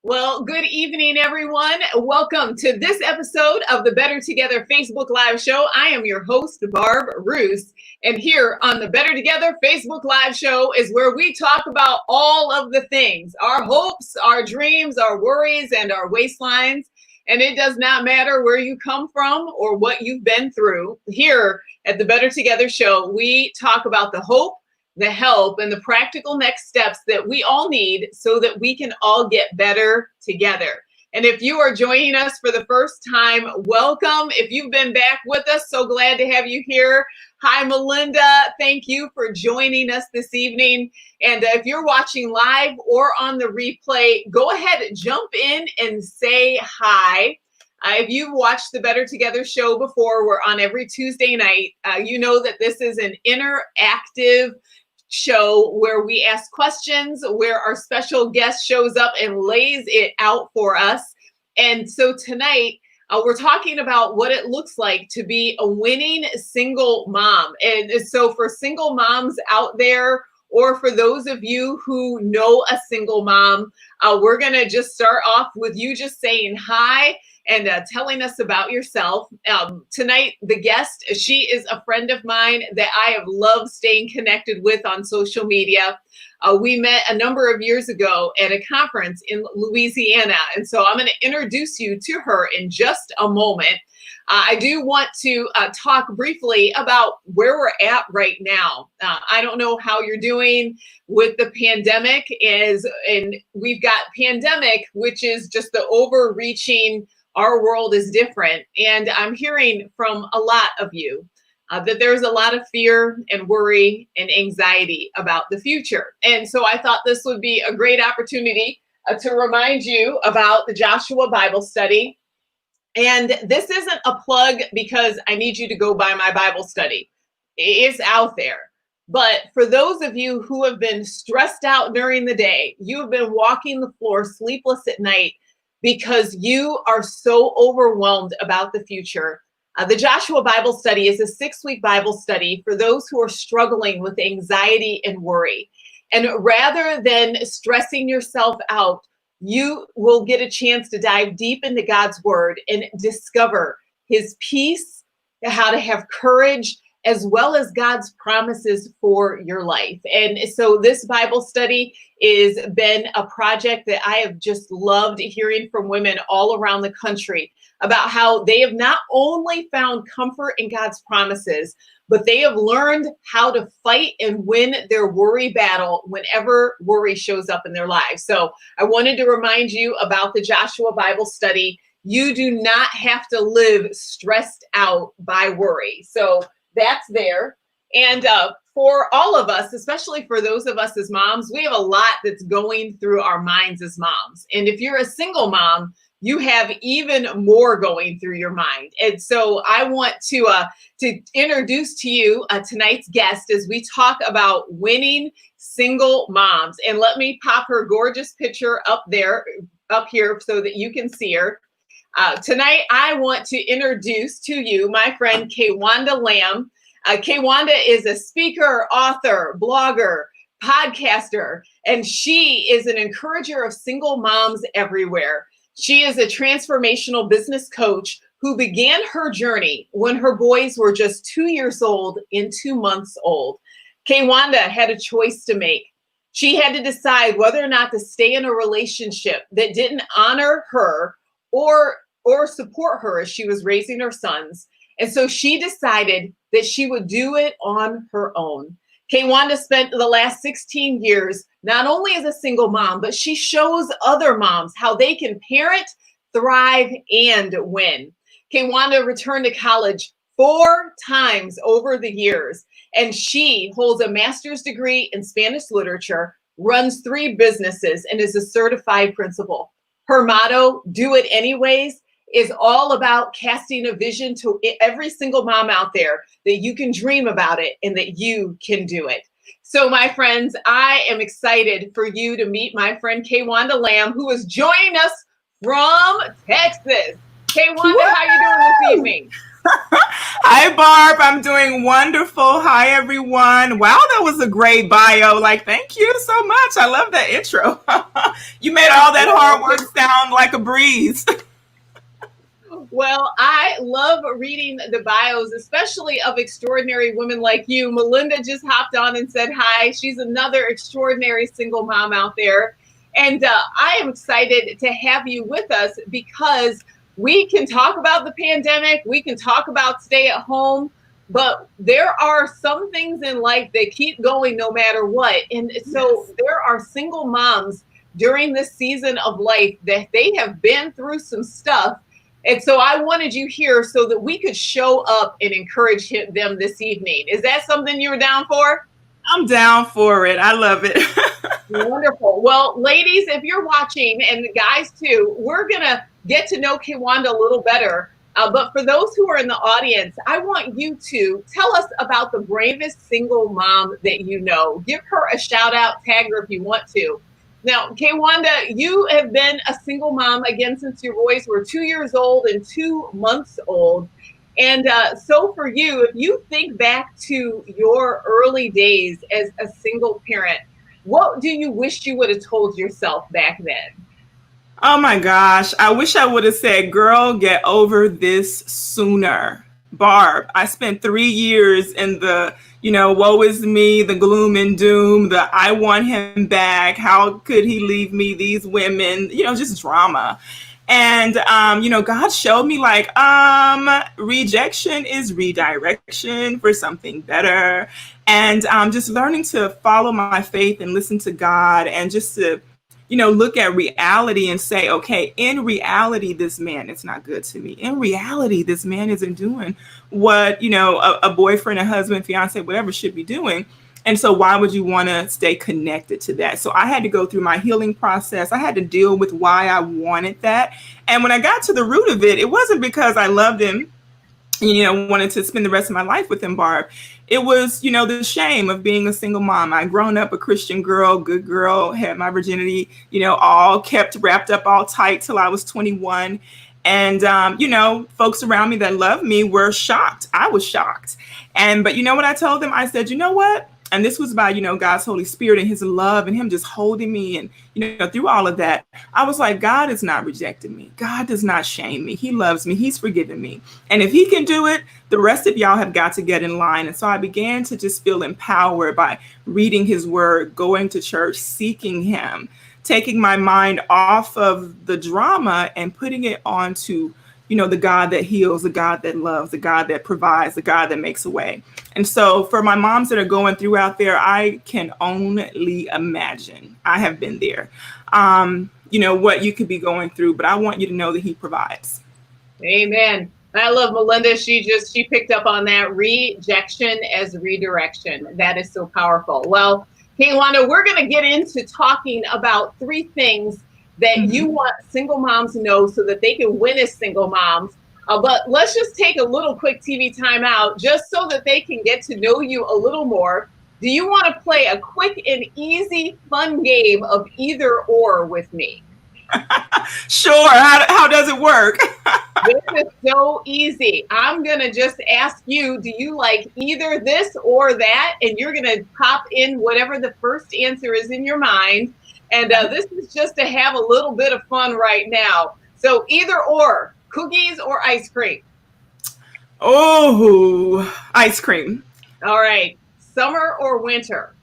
Well, good evening, everyone. Welcome to this episode of the Better Together Facebook Live show. I am your host, Barb Roose. And here on the Better Together Facebook Live show is where we talk about all of the things, our hopes, our dreams, our worries, and our waistlines. And it does not matter where you come from or what you've been through. Here at the Better Together show, we talk about the hope, the help, and the practical next steps that we all need so that we can all get better together. And if you are joining us for the first time, welcome. If you've been back with us, so glad to have you here. Hi, Melinda. Thank you for joining us this evening. And if you're watching live or on the replay, go ahead, jump in and say hi. If you've watched the Better Together show before, we're on every Tuesday night. You know that this is an interactive show where we ask questions, where our special guest shows up and lays it out for us. And so tonight, we're talking about what it looks like to be a winning single mom. And so for single moms out there, or for those of you who know a single mom, we're going to just start off with you just saying hi and telling us about yourself. Tonight, the guest, she is a friend of mine that I have loved staying connected with on social media. We met a number of years ago at a conference in Louisiana. And so I'm going to introduce you to her in just a moment. I do want to talk briefly about where we're at right now. I don't know how you're doing with the pandemic, and we've got pandemic, which is just the overreaching, our world is different. And I'm hearing from a lot of you that there's a lot of fear and worry and anxiety about the future. And so I thought this would be a great opportunity to remind you about the Joshua Bible study. And this isn't a plug because I need you to go buy my Bible study. It's out there. But for those of you who have been stressed out during the day, you have been walking the floor sleepless at night because you are so overwhelmed about the future. The Joshua Bible study is a 6-week Bible study for those who are struggling with anxiety and worry. And rather than stressing yourself out, you will get a chance to dive deep into God's word and discover his peace, how to have courage, as well as God's promises for your life. And so this Bible study has been a project that I have just loved hearing from women all around the country about how they have not only found comfort in God's promises, but they have learned how to fight and win their worry battle whenever worry shows up in their lives. So I wanted to remind you about the Joshua Bible study. You do not have to live stressed out by worry. So that's there. And for all of us, especially for those of us as moms, we have a lot that's going through our minds as moms. And if you're a single mom, you have even more going through your mind. And so I want to introduce to you tonight's guest as we talk about winning single moms. And let me pop her gorgeous picture up here so that you can see her. Tonight, I want to introduce to you my friend Kaywanda Lamb. Kaywanda is a speaker, author, blogger, podcaster, and she is an encourager of single moms everywhere. She is a transformational business coach who began her journey when her boys were just 2 years old and 2 months old. Kaywanda had a choice to make. She had to decide whether or not to stay in a relationship that didn't honor her or support her as she was raising her sons. And so she decided that she would do it on her own. Kaywanda spent the last 16 years not only as a single mom, but she shows other moms how they can parent, thrive, and win. Kaywanda returned to college 4 times over the years, and she holds a master's degree in Spanish literature, runs 3 businesses, and is a certified principal. Her motto, "Do it anyways," is all about casting a vision to every single mom out there that you can dream about it and that you can do it. So my friends, I am excited for you to meet my friend Kaywanda Lamb, who is joining us from Texas. Kaywanda, how you doing this evening? Hi, Barb. I'm doing wonderful. Hi, everyone. Wow, that was a great bio. Like, thank you so much. I love that intro. You made all that hard work sound like a breeze. Well, I love reading the bios, especially of extraordinary women like you. Melinda just hopped on and said hi. She's another extraordinary single mom out there. And I am excited to have you with us because we can talk about the pandemic, we can talk about stay at home, but there are some things in life that keep going no matter what. And so there are single moms during this season of life that they have been through some stuff, and so I wanted you here so that we could show up and encourage them this evening. Is that something you're down for? I'm down for it. I love it. Wonderful. Well, ladies, if you're watching, and the guys too, we're going to get to know Kaywanda a little better. But for those who are in the audience, I want you to tell us about the bravest single mom that you know. Give her a shout out, tag her if you want to. Now, Kaywanda, you have been a single mom again since your boys were 2 years old and 2 months old. And so for you, if you think back to your early days as a single parent, what do you wish you would have told yourself back then? Oh my gosh. I wish I would have said, girl, get over this sooner. Barb, I spent 3 years in the, woe is me, the gloom and doom, the I want him back. How could he leave me? These women, just drama. And, God showed me like, rejection is redirection for something better. And just learning to follow my faith and listen to God and just to, look at reality and say, okay, in reality, this man is not good to me. In reality, this man isn't doing what, a boyfriend, a husband, fiance, whatever should be doing. And so why would you want to stay connected to that? So I had to go through my healing process. I had to deal with why I wanted that. And when I got to the root of it, it wasn't because I loved him, wanted to spend the rest of my life with him, Barb. It was, the shame of being a single mom. I'd grown up a Christian girl, good girl, had my virginity, all kept wrapped up all tight till I was 21. And, folks around me that loved me were shocked. I was shocked. But you know what I told them? I said, you know what? And this was by, God's Holy Spirit and his love and him just holding me. And, through all of that, I was like, God is not rejecting me. God does not shame me. He loves me. He's forgiven me. And if he can do it, the rest of y'all have got to get in line. And so I began to just feel empowered by reading his word, going to church, seeking him, taking my mind off of the drama and putting it onto the God that heals, the God that loves, the God that provides, the God that makes a way. And so for my moms that are going through out there, I can only imagine. I have been there, what you could be going through, but I want you to know that he provides. Amen. I love Melinda. She picked up on that rejection as redirection. That is so powerful. Well, Kaywanda, we're going to get into talking about 3 things that you want single moms to know so that they can win as single moms. But let's just take a little quick TV time out just so that they can get to know you a little more. Do you want to play a quick and easy, fun game of either or with me? Sure. How does it work? This is so easy. I'm going to just ask you, do you like either this or that? And you're going to pop in whatever the first answer is in your mind. And this is just to have a little bit of fun right now. So either or, cookies or ice cream? Oh, ice cream. All right. Summer or winter?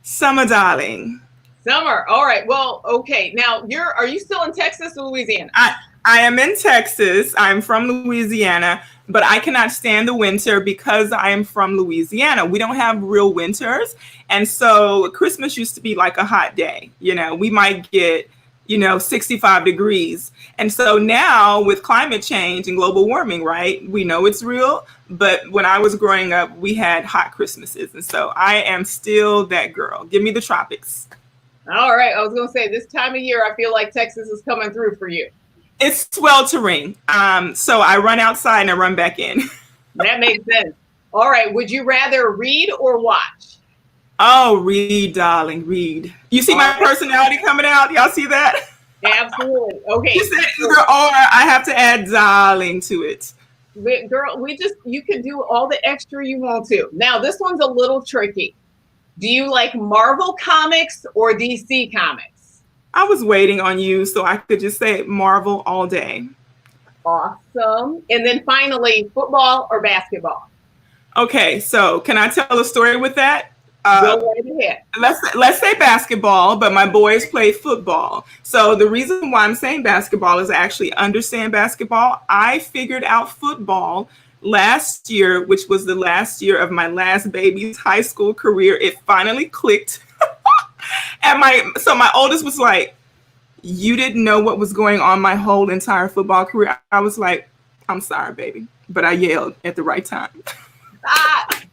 Summer, darling. Summer. All right. Well, okay. Now, are you still in Texas or Louisiana? I am in Texas. I'm from Louisiana, but I cannot stand the winter because I am from Louisiana. We don't have real winters. And so Christmas used to be like a hot day. We might get, 65 degrees. And so now with climate change and global warming, right, we know it's real. But when I was growing up, we had hot Christmases. And so I am still that girl. Give me the tropics. All right. I was going to say this time of year, I feel like Texas is coming through for you. It's sweltering. So I run outside and I run back in. That makes sense. All right. Would you rather read or watch? Oh, read, darling, read. You see my personality coming out? Y'all see that? Absolutely. Okay. You said either or. I have to add darling to it. Girl, you can do all the extra you want to. Now, this one's a little tricky. Do you like Marvel comics or DC comics? I was waiting on you so I could just say Marvel all day. Awesome. And then finally, football or basketball? Okay, so can I tell a story with that? Go right ahead. Let's say basketball, but my boys play football. So the reason why I'm saying basketball is I actually understand basketball. I figured out football last year, which was the last year of my last baby's high school career. It finally clicked. And my oldest was like, "You didn't know what was going on my whole entire football career." I was like, "I'm sorry, baby," but I yelled at the right time.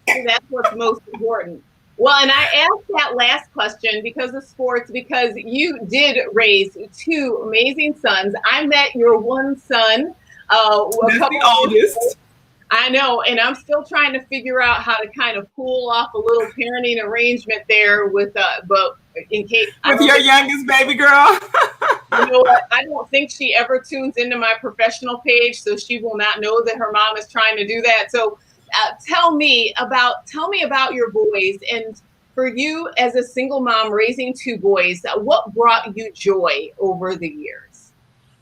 That's what's most important. Well, and I asked that last question because of sports, because you did raise two amazing sons. I met your one son. That's the oldest. I know, and I'm still trying to figure out how to kind of pull off a little parenting arrangement there with, but in case with your youngest baby girl. You know what? I don't think she ever tunes into my professional page, so she will not know that her mom is trying to do that. So tell me about your boys, and for you as a single mom raising two boys, what brought you joy over the years?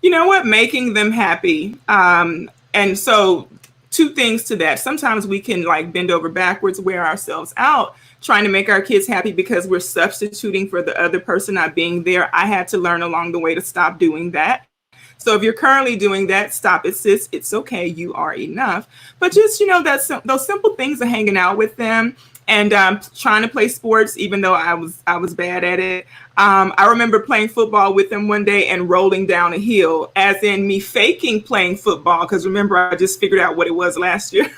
You know what? Making them happy. And so two things to that. Sometimes we can like bend over backwards, wear ourselves out trying to make our kids happy because we're substituting for the other person not being there. I had to learn along the way to stop doing that. So if you're currently doing that, stop it, sis. It's okay. You are enough. But just, those simple things of hanging out with them and trying to play sports, even though I was bad at it. I remember playing football with them one day and rolling down a hill, as in me faking playing football. Because remember, I just figured out what it was last year.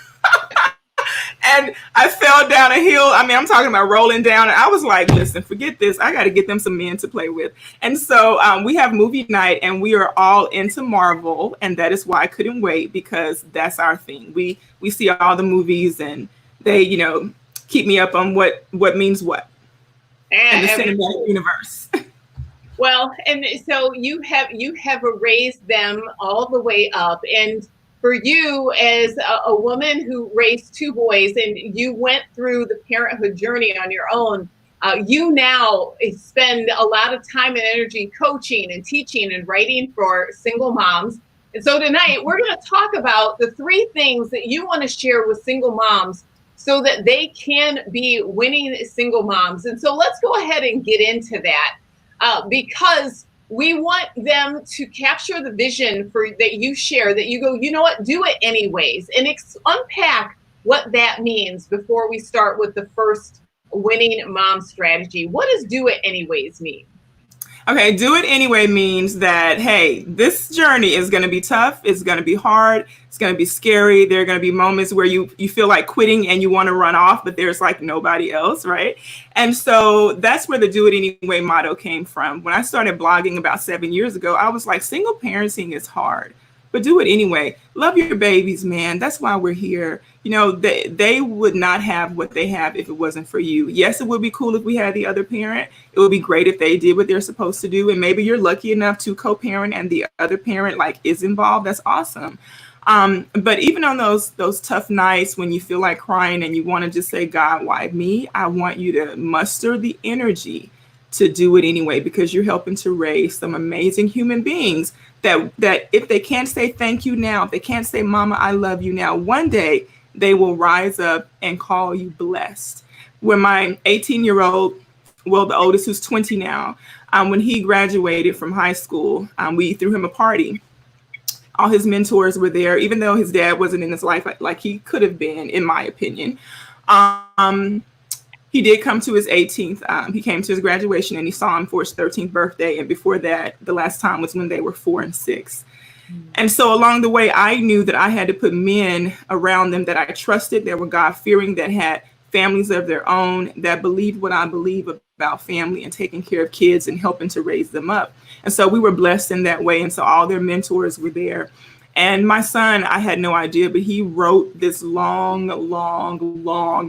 And I fell down a hill. I mean, I'm talking about rolling down. And I was like, listen, forget this. I got to get them some men to play with. And so we have movie night and we are all into Marvel. And that is why I couldn't wait, because that's our thing. We see all the movies and they, keep me up on what means what in the cinematic universe. Well, and so you have raised them all the way up. And for you as a woman who raised two boys and you went through the parenthood journey on your own, you now spend a lot of time and energy coaching and teaching and writing for single moms. And so tonight we're going to talk about the three things that you want to share with single moms so that they can be winning single moms. And so let's go ahead and get into that because we want them to capture the vision that you share, that you go, you know what, do it anyways, and unpack what that means before we start with the first winning mom strategy. What does do it anyways mean? Okay, do it anyway means that, hey, this journey is going to be tough. It's going to be hard. It's going to be scary. There are going to be moments where you feel like quitting and you want to run off, but there's like nobody else, right? And so that's where the do it anyway motto came from. When I started blogging about 7 years ago, I was like, single parenting is hard, but do it anyway. Love your babies, man. That's why we're here. They would not have what they have if it wasn't for you. Yes, it would be cool if we had the other parent. It would be great if they did what they're supposed to do. And maybe you're lucky enough to co-parent and the other parent is involved. That's awesome. But even on those tough nights when you feel like crying and you want to just say, God, why me? I want you to muster the energy to do it anyway, because you're helping to raise some amazing human beings that if they can't say thank you now, if they can't say, Mama, I love you now, one day they will rise up and call you blessed. When my 18-year-old, well, the oldest, who's 20 now, when he graduated from high school, we threw him a party. All his mentors were there, even though his dad wasn't in his life like he could have been, in my opinion. He did come to his 18th. He came to his graduation and he saw him for his 13th birthday. And before that, the last time was when they were 4 and 6. And so along the way, I knew that I had to put men around them that I trusted, that were God-fearing, that had families of their own, that believed what I believe about family and taking care of kids and helping to raise them up. And so we were blessed in that way. And so all their mentors were there. And my son, I had no idea, but he wrote this long,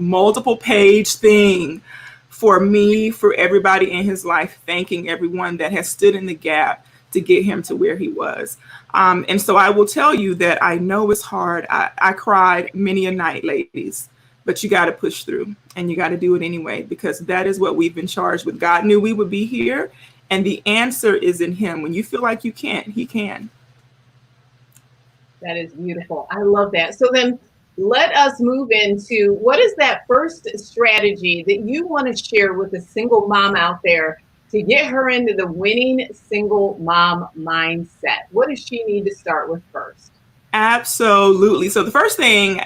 multiple page thing for me, for everybody in his life, thanking everyone that has stood in the gap to get him to where he was. And so I will tell you that I know it's hard. I cried many a night, ladies, but you got to push through and you got to do it anyway, because that is what we've been charged with. God knew we would be here, and the answer is in him. When you feel like you can't, he can. That is beautiful. I love that. So then let us move into, what is that first strategy that you want to share with a single mom out there to get her into the winning single mom mindset? What does she need to start with first? Absolutely. So the first thing,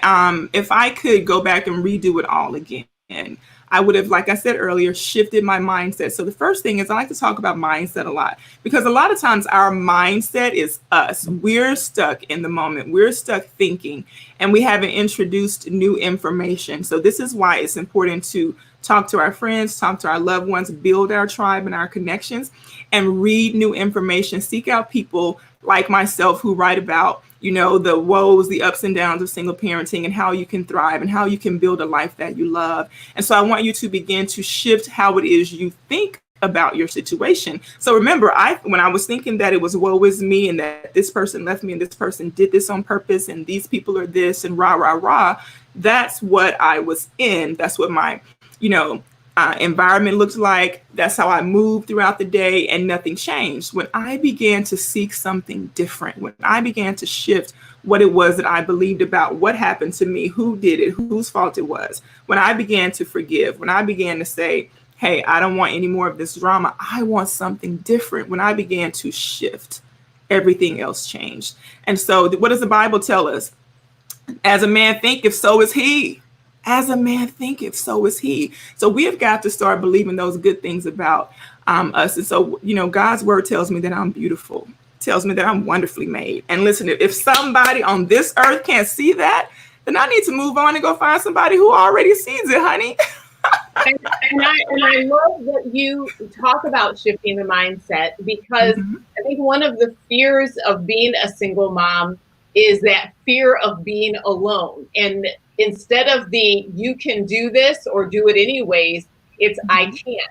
if I could go back and redo it all again, I would have, like I said earlier, shifted my mindset. So the first thing is, I like to talk about mindset a lot, because a lot of times our mindset is us. We're stuck in the moment. We're stuck thinking, and we haven't introduced new information. So this is why it's important to talk to our friends, talk to our loved ones, build our tribe and our connections, and read new information. Seek out people like myself who write about, the woes, the ups and downs of single parenting, and how you can thrive and how you can build a life that you love. And so I want you to begin to shift how it is you think about your situation. So remember, when I was thinking that it was woe is me, and that this person left me, and this person did this on purpose, and these people are this, and rah, rah, rah, that's what I was in. That's what my, environment looked like. That's how I moved throughout the day, and nothing changed. When I began to seek something different, when I began to shift what it was that I believed about what happened to me, who did it, whose fault it was, when I began to forgive, when I began to say, hey, I don't want any more of this drama, I want something different. When I began to shift, everything else changed. And so what does the Bible tell us? As a man thinketh, so is he. As a man thinketh, so is he. So we have got to start believing those good things about us. And so, God's word tells me that I'm beautiful, tells me that I'm wonderfully made. And listen, if somebody on this earth can't see that, then I need to move on and go find somebody who already sees it, honey. and I love that you talk about shifting the mindset, because I think one of the fears of being a single mom is that fear of being alone. And instead of the you can do this or do it anyways, it's I can't.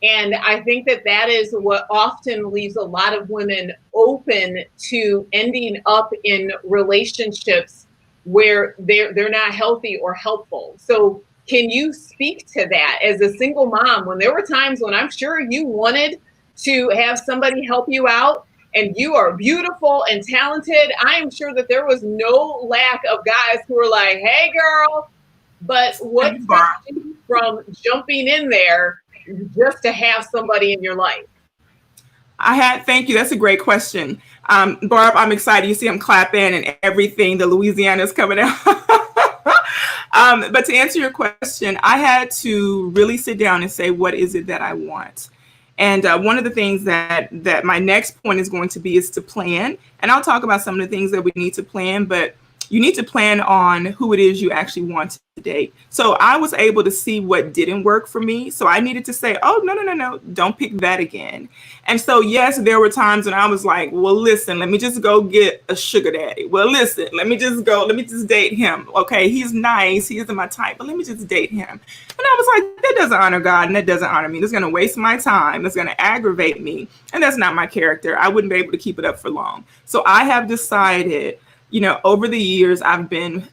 And I think that is what often leaves a lot of women open to ending up in relationships where they're not healthy or helpful. So can you speak to that as a single mom, when there were times when I'm sure you wanted to have somebody help you out, and you are beautiful and talented? I am sure that there was no lack of guys who were like, hey girl, but what stopped you from jumping in there just to have somebody in your life? Thank you. That's a great question. Barb, I'm excited. You see, I'm clapping and everything. The Louisiana's coming out. But to answer your question, I had to really sit down and say, what is it that I want? And one of the things that my next point is going to be is to plan. And I'll talk about some of the things that we need to plan, but you need to plan on who it is you actually want to date. So I was able to see what didn't work for me. So I needed to say, oh, no, don't pick that again. And so, yes, there were times when I was like, well, listen, let me just go get a sugar daddy. Well, listen, let me just date him. Okay, he's nice. He isn't my type, but let me just date him. And I was like, that doesn't honor God, and that doesn't honor me. That's going to waste my time. That's going to aggravate me. And that's not my character. I wouldn't be able to keep it up for long. So I have decided, over the years, I've been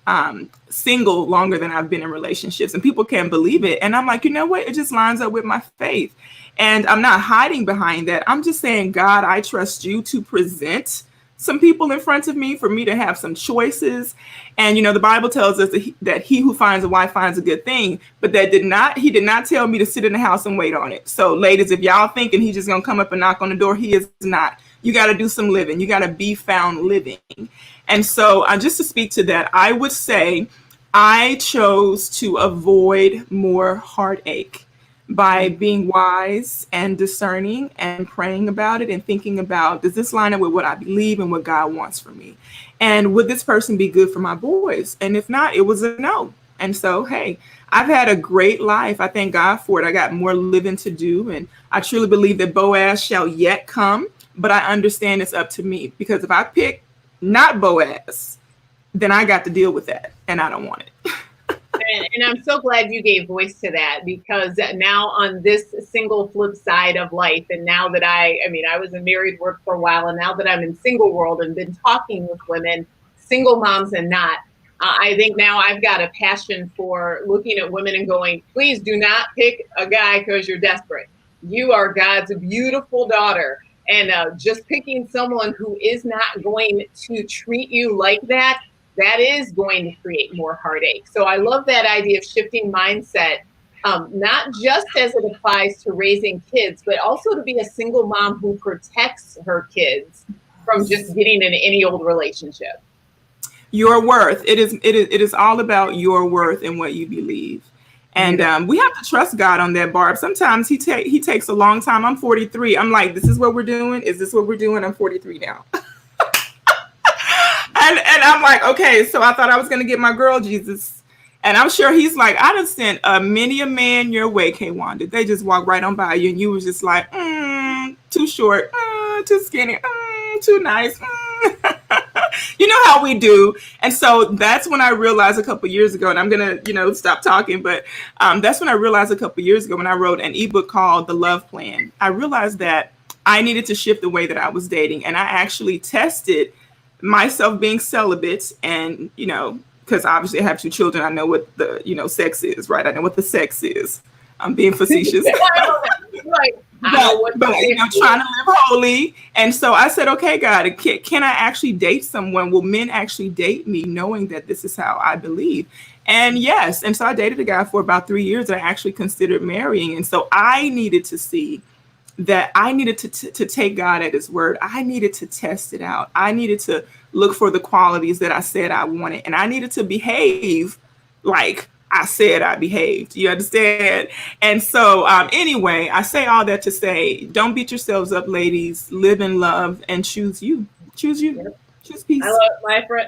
single longer than I've been in relationships, and people can't believe it. And I'm like, you know what? It just lines up with my faith. And I'm not hiding behind that. I'm just saying, God, I trust you to present some people in front of me for me to have some choices. And, the Bible tells us that he who finds a wife finds a good thing, but he did not tell me to sit in the house and wait on it. So ladies, if y'all thinking he's just going to come up and knock on the door, he is not. You got to do some living. You got to be found living. And so just to speak to that, I would say I chose to avoid more heartache by being wise and discerning and praying about it and thinking about, does this line up with what I believe and what God wants for me? And would this person be good for my boys? And if not, it was a no. And so, hey, I've had a great life. I thank God for it. I got more living to do. And I truly believe that Boaz shall yet come. But I understand it's up to me, because if I pick not Boaz, then I got to deal with that, and I don't want it. And I'm so glad you gave voice to that, because now on this single flip side of life, and now that I was in married work for a while, and now that I'm in single world and been talking with women, single moms and not, I think now I've got a passion for looking at women and going, please do not pick a guy because you're desperate. You are God's beautiful daughter. And just picking someone who is not going to treat you like that, that is going to create more heartache. So I love that idea of shifting mindset, not just as it applies to raising kids, but also to be a single mom who protects her kids from just getting in any old relationship. Your worth. It is all about your worth and what you believe. And we have to trust God on that, Barb. Sometimes he takes a long time. I'm 43. I'm like, this is what we're doing. Is this what we're doing? I'm 43 now. and I'm like, okay, so I thought I was going to get my girl, Jesus. And I'm sure he's like, I done sent many a man your way, Kaywanda. They just walk right on by you. And you was just like, too short, too skinny, too nice. You know how we do. And so that's when I realized a couple years ago, and I'm going to, stop talking. But that's when I realized a couple years ago when I wrote an ebook called The Love Plan. I realized that I needed to shift the way that I was dating. And I actually tested myself being celibate and, because obviously I have 2 children. I know what the, sex is, right? I know what the sex is. I'm being facetious. But trying to live holy. And so I said, okay, God, can I actually date someone? Will men actually date me knowing that this is how I believe? And yes. And so I dated a guy for about 3 years. I actually considered marrying. And so I needed to see that I needed to take God at his word. I needed to test it out. I needed to look for the qualities that I said I wanted. And I needed to behave like I said I behaved. You understand? And so anyway, I say all that to say, don't beat yourselves up, ladies. Live in love and choose you. Choose you. Yep. Choose peace. I love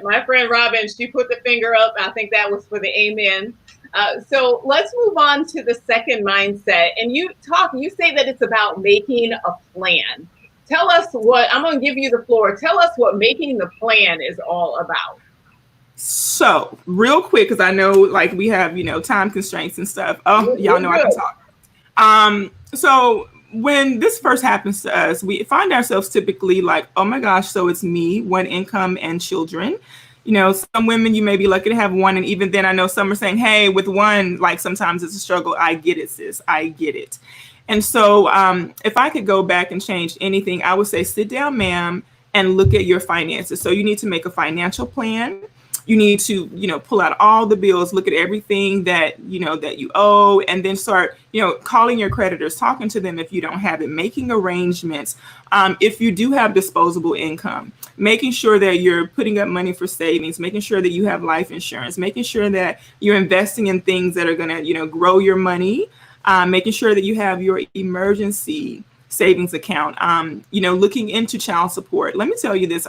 my friend Robin. She put the finger up. I think that was for the amen. So let's move on to the second mindset. And you say that it's about making a plan. Tell us I'm going to give you the floor. Tell us what making the plan is all about. So real quick, because I know like we have, time constraints and stuff. Oh, y'all know I can talk. So when this first happens to us, we find ourselves typically like, oh my gosh, so it's me, one income and children. Some women, you may be lucky to have one. And even then I know some are saying, hey, with one, like sometimes it's a struggle. I get it, sis. I get it. And so if I could go back and change anything, I would say, sit down, ma'am, and look at your finances. So you need to make a financial plan. You need to, pull out all the bills, look at everything that you owe, and then start, calling your creditors, talking to them if you don't have it, making arrangements. If you do have disposable income, making sure that you're putting up money for savings, making sure that you have life insurance, making sure that you're investing in things that are going to, grow your money, making sure that you have your emergency savings account, looking into child support. Let me tell you this.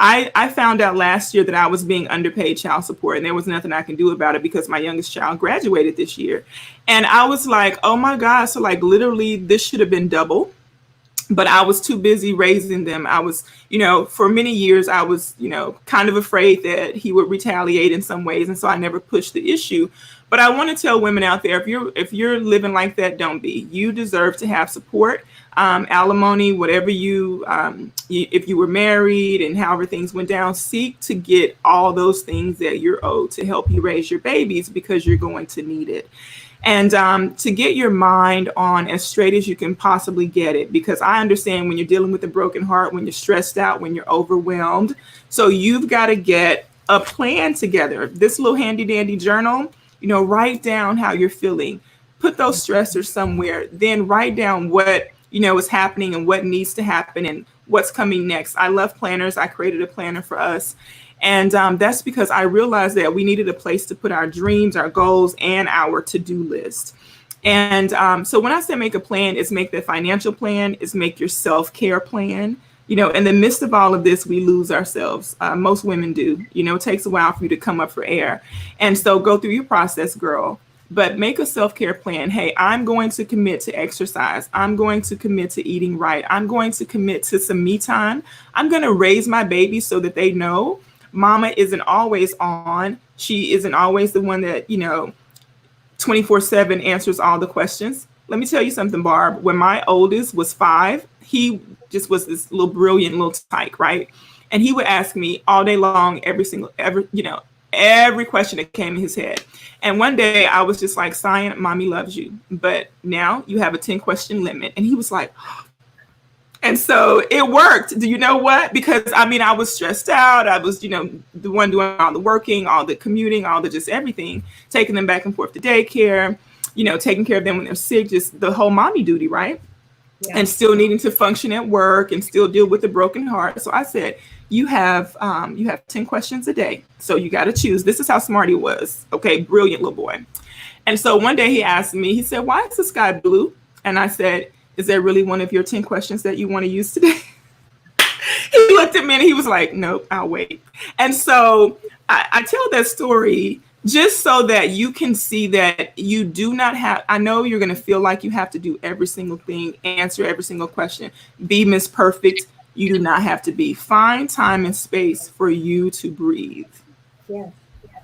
I found out last year that I was being underpaid child support, and there was nothing I can do about it because my youngest child graduated this year. And I was like, oh my God. So like literally this should have been double, but I was too busy raising them. I was, for many years, I was, kind of afraid that he would retaliate in some ways. And so I never pushed the issue. But I want to tell women out there, if you're living like that, don't be. You deserve to have support. Alimony, whatever if you were married and however things went down, seek to get all those things that you're owed to help you raise your babies because you're going to need it. And to get your mind on as straight as you can possibly get it, because I understand when you're dealing with a broken heart, when you're stressed out, when you're overwhelmed. So you've got to get a plan together. This little handy dandy journal, write down how you're feeling, put those stressors somewhere, then write down what is happening and what needs to happen and what's coming next. I love planners. I created a planner for us. And that's because I realized that we needed a place to put our dreams, our goals, and our to-do list. And so when I say make a plan, it's make the financial plan, it's make your self-care plan. In the midst of all of this, we lose ourselves. Most women do. It takes a while for you to come up for air. And so go through your process, girl. But make a self-care plan. Hey, I'm going to commit to exercise. I'm going to commit to eating right. I'm going to commit to some me time. I'm going to raise my baby so that they know Mama isn't always on. She isn't always the one that, 24/7 answers all the questions. Let me tell you something, Barb. When my oldest was 5, he just was this little brilliant little tyke, right? And he would ask me all day long, every question that came in his head. And one day I was just like, Cyan, mommy loves you, but now you have a 10-question limit. And he was like, and so it worked. Do you know what? Because I was stressed out. I was, the one doing all the working, all the commuting, all the just everything, taking them back and forth to daycare, taking care of them when they're sick, just the whole mommy duty, right? Yeah. And still needing to function at work and still deal with a broken heart. So I said, you have 10 questions a day. So you got to choose. This is how smart he was. Okay, brilliant little boy. And so one day he asked me, he said, why is the sky blue? And I said, is there really one of your 10 questions that you want to use today? He looked at me and he was like, nope, I'll wait. And so I tell that story just so that you can see that you do not have, I know you're going to feel like you have to do every single thing, answer every single question, be Miss Perfect. You do not have to be. Find time and space for you to breathe. Yes.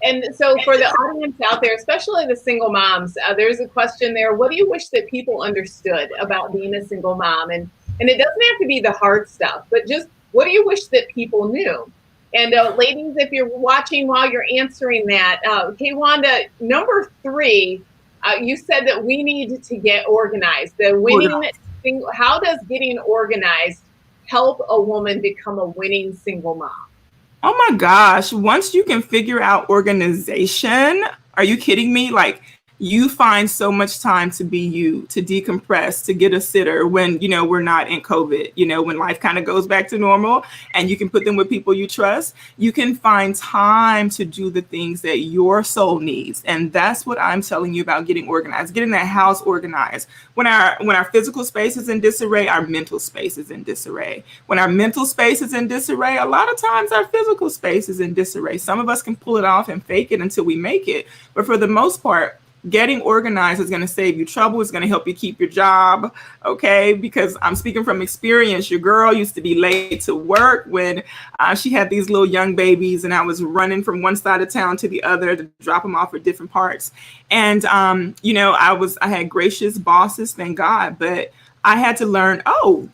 And so for the audience out there, especially the single moms, there's a question there. What do you wish that people understood about being a single mom? And it doesn't have to be the hard stuff, but just what do you wish that people knew? And ladies, if you're watching while you're answering that, Kaywanda, number 3, you said that we need to get organized. How does getting organized help a woman become a winning single mom? Oh my gosh. Once you can figure out organization, are you kidding me? Like, you find so much time to be you, to decompress, to get a sitter when, we're not in COVID, when life kind of goes back to normal and you can put them with people you trust. You can find time to do the things that your soul needs. And that's what I'm telling you about getting organized, getting that house organized. When our physical space is in disarray, our mental space is in disarray. When our mental space is in disarray, a lot of times our physical space is in disarray. Some of us can pull it off and fake it until we make it. But for the most part, getting organized is going to save you trouble. It's going to help you keep your job. Okay. Because I'm speaking from experience. Your girl used to be late to work when she had these little young babies and I was running from one side of town to the other to drop them off at different parts. And, I had gracious bosses, thank God, but I had to learn,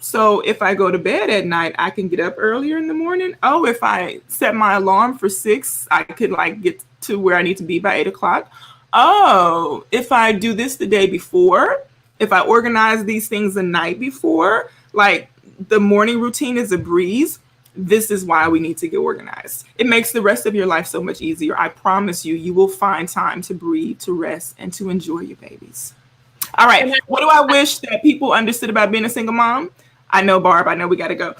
so if I go to bed at night, I can get up earlier in the morning. Oh, if I set my alarm for 6, I could get to where I need to be by 8 o'clock. Oh, if I do this the day before, if I organize these things the night before, like the morning routine is a breeze. This is why we need to get organized. It makes the rest of your life so much easier. I promise you, you will find time to breathe, to rest, and to enjoy your babies. All right. What do I wish that people understood about being a single mom? I know, Barb, I know we got to go.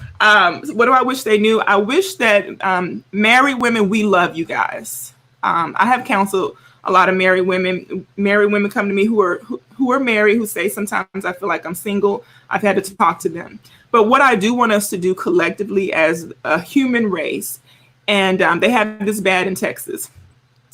What do I wish they knew? I wish that married women, we love you guys. I have counseled a lot of married women come to me who are married, who say sometimes I feel like I'm single. I've had to talk to them. But what I do want us to do collectively as a human race, and they have this bad in Texas,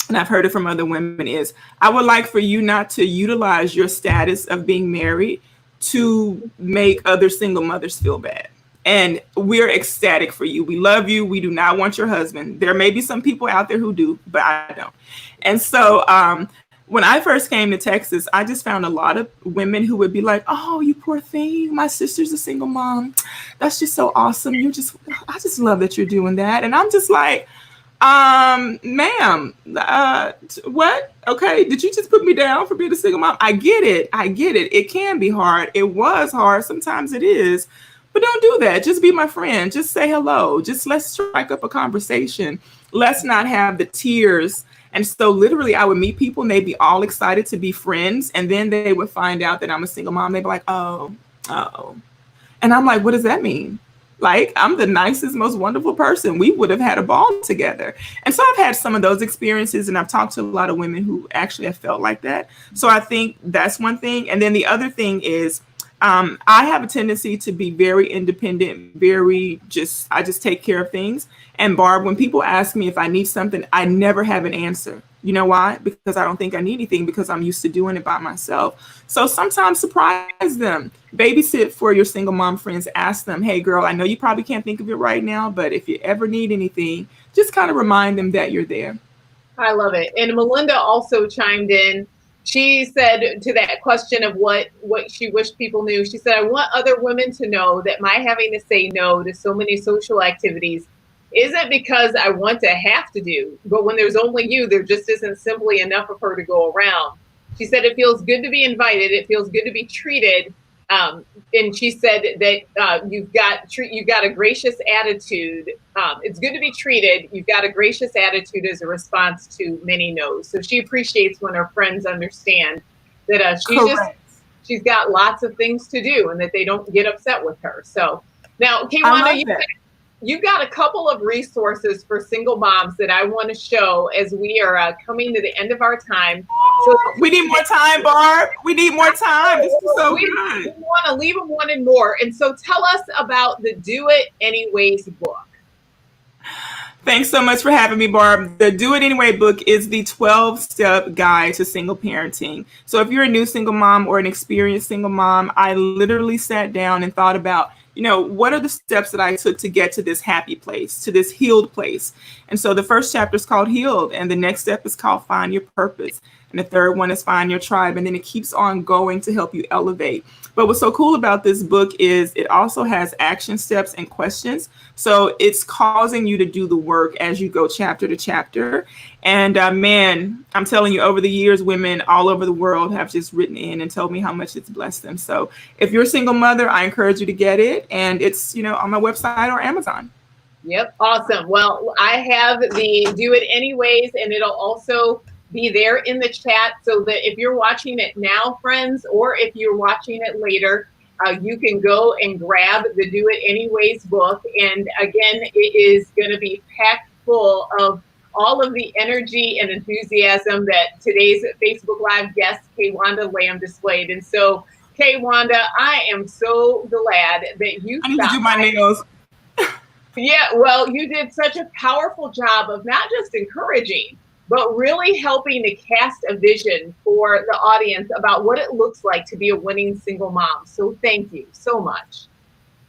and I've heard it from other women, is I would like for you not to utilize your status of being married to make other single mothers feel bad. And we're ecstatic for you. We love you. We do not want your husband. There may be some people out there who do, but I don't. And so when I first came to Texas, I just found a lot of women who would be like, oh, you poor thing. My sister's a single mom. That's just so awesome. I just love that you're doing that. And I'm just like, ma'am, what? Okay. Did you just put me down for being a single mom? I get it. It can be hard. It was hard. Sometimes it is. But don't do that. Just be my friend. Just say hello. Just let's strike up a conversation. Let's not have the tears. And so literally I would meet people and they'd be all excited to be friends. And then they would find out that I'm a single mom. They'd be like, oh. And I'm like, what does that mean? Like, I'm the nicest, most wonderful person. We would have had a ball together. And so I've had some of those experiences, and I've talked to a lot of women who actually have felt like that. So I think that's one thing. And then the other thing is, I have a tendency to be very independent, I just take care of things. And Barb, when people ask me if I need something, I never have an answer. You know why? Because I don't think I need anything, because I'm used to doing it by myself. So sometimes surprise them. Babysit for your single mom friends. Ask them, hey, girl, I know you probably can't think of it right now, but if you ever need anything, just kind of remind them that you're there. I love it. And Melinda also chimed in. She said to that question of what she wished people knew, she said, I want other women to know that my having to say no to so many social activities isn't because I want to have to do, but when there's only you, there just isn't simply enough of her to go around. She said it feels good to be invited. It feels good to be treated. And she said that you've got a gracious attitude. It's good to be treated. You've got a gracious attitude as a response to many no's. So she appreciates when her friends understand that she's got lots of things to do and that they don't get upset with her. So now, Kaywanda, you've got a couple of resources for single moms that I want to show as we are coming to the end of our time. So we need more time, Barb. We need more time. This is so good. We want to leave them wanting more. And so tell us about the Do It Anyways book. Thanks so much for having me, Barb. The Do It Anyway book is the 12-step guide to single parenting. So if you're a new single mom or an experienced single mom, I literally sat down and thought about, what are the steps that I took to get to this happy place, to this healed place? And so the first chapter is called Healed, and the next step is called Find Your Purpose. And the third one is Find Your Tribe. And then it keeps on going to help you elevate. But what's so cool about this book is it also has action steps and questions. So it's causing you to do the work as you go chapter to chapter. And man, I'm telling you, over the years, women all over the world have just written in and told me how much it's blessed them. So if you're a single mother, I encourage you to get it. And it's, on my website or Amazon. Yep. Awesome. Well, I have the Do It Anyways, and it'll also be there in the chat so that if you're watching it now, friends, or if you're watching it later, you can go and grab the Do It Anyways book. And again, it is going to be packed full of all of the energy and enthusiasm that today's Facebook Live guest, Kaywanda Lamb, displayed. And so, Kaywanda, I am so glad that you I need to do my nails. Yeah, well, you did such a powerful job of not just encouraging, but really helping to cast a vision for the audience about what it looks like to be a winning single mom. So thank you so much.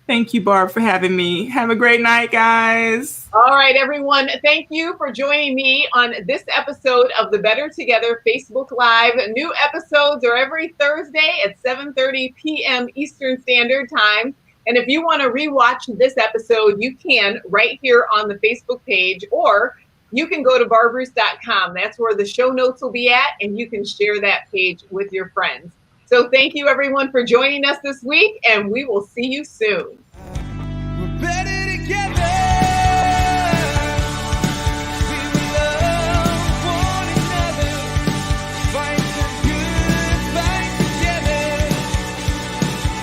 Thank you, Barb, for having me. Have a great night, guys. All right, everyone. Thank you for joining me on this episode of the Better Together Facebook Live. New episodes are every Thursday at 7:30 p.m. Eastern Standard Time. And if you want to rewatch this episode, you can right here on the Facebook page, or you can go to barbroose.com. That's where the show notes will be at, and you can share that page with your friends. So thank you, everyone, for joining us this week, and we will see you soon.